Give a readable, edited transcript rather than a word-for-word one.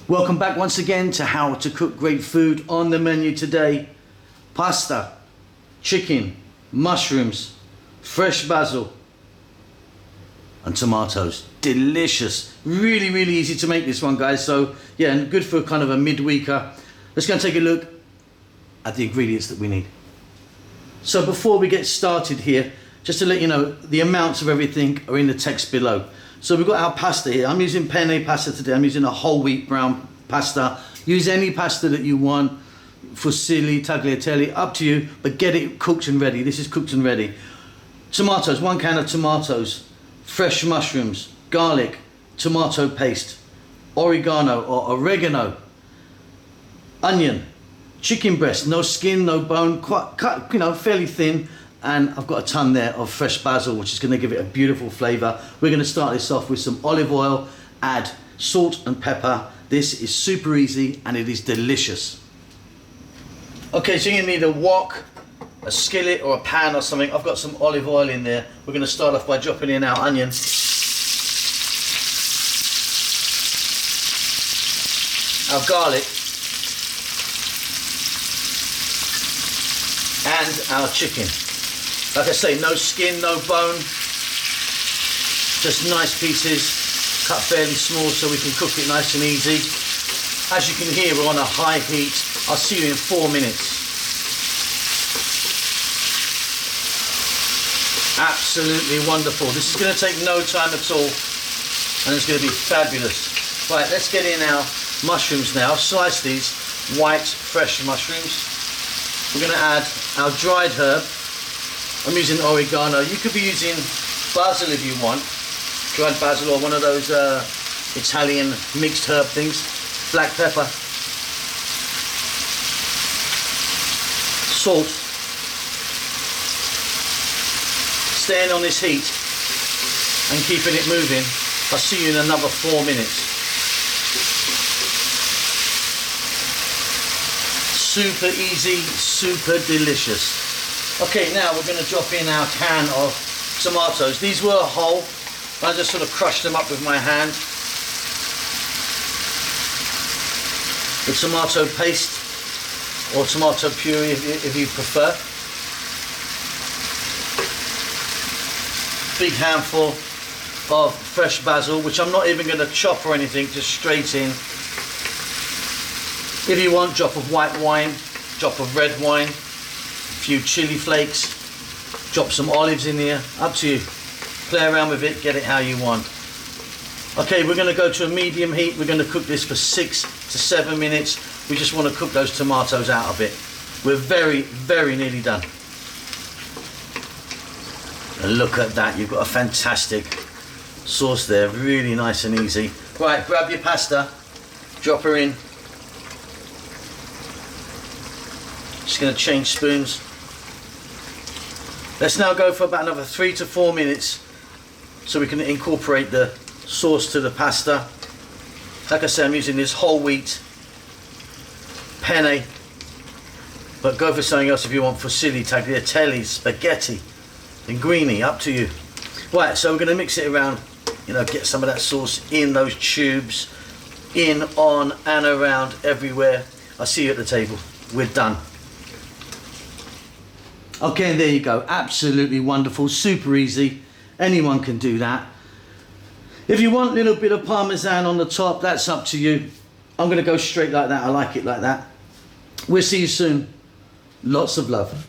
Welcome back once again to How to Cook Great Food. On the menu today, pasta, chicken, mushrooms, fresh basil and tomatoes. Delicious. Really, really easy to make this one, guys. So yeah, and good for kind of a midweeker. Let's go and take a look at the ingredients that we need. So before we get started here, just to let you know, the amounts of everything are in the text below. So we've got our pasta here. I'm using penne pasta today. I'm using a whole wheat brown pasta. Use any pasta that you want, fusilli, tagliatelle, up to you, but get it cooked and ready. This is cooked and ready. Tomatoes, 1 can of tomatoes, fresh mushrooms, garlic, tomato paste, oregano or oregano, onion, chicken breast, no skin, no bone, quite cut, fairly thin. And I've got a ton there of fresh basil, which is going to give it a beautiful flavour. We're going to start this off with some olive oil, add salt and pepper. This is super easy and it is delicious. Okay, so you need a wok, a skillet or a pan or something. I've got some olive oil in there. We're going to start off by dropping in our onion. Our garlic. And our chicken. Like I say, no skin, no bone, just nice pieces, cut fairly small so we can cook it nice and easy. As you can hear, we're on a high heat. I'll see you in 4 minutes. Absolutely wonderful. This is going to take no time at all and it's going to be fabulous. Right, let's get in our mushrooms now. Slice these white, fresh mushrooms. We're going to add our dried herb. I'm using oregano. You could be using basil if you want. Dried basil or one of those Italian mixed herb things. Black pepper. Salt. Staying on this heat and keeping it moving. I'll see you in another 4 minutes. Super easy, super delicious. Okay, now we're going to drop in our can of tomatoes. These were whole. I just sort of crushed them up with my hand. The tomato paste or tomato puree if you prefer. Big handful of fresh basil, which I'm not even going to chop or anything, just straight in. If you want, drop of white wine, drop of red wine. Few chili flakes, drop some olives in here, up to you. Play around with it, get it how you want. Okay, we're going to go to a medium heat. We're going to cook this for 6 to 7 minutes. We just want to cook those tomatoes out of it. We're very, very nearly done. And look at that, you've got a fantastic sauce there, really nice and easy. Right, grab your pasta, drop her in. Just going to change spoons. Let's now go for about another 3 to 4 minutes so we can incorporate the sauce to the pasta. Like I said, I'm using this whole wheat penne, but go for something else if you want. Fusilli, tagliatelle, spaghetti, linguine, up to you. Right, so we're going to mix it around, get some of that sauce in those tubes, in, on and around everywhere. I'll see you at the table. We're done. Okay, and there you go. Absolutely wonderful, super easy. Anyone can do that. If you want a little bit of parmesan on the top, that's up to you. I'm going to go straight like that. I like it like that. We'll see you soon. Lots of love.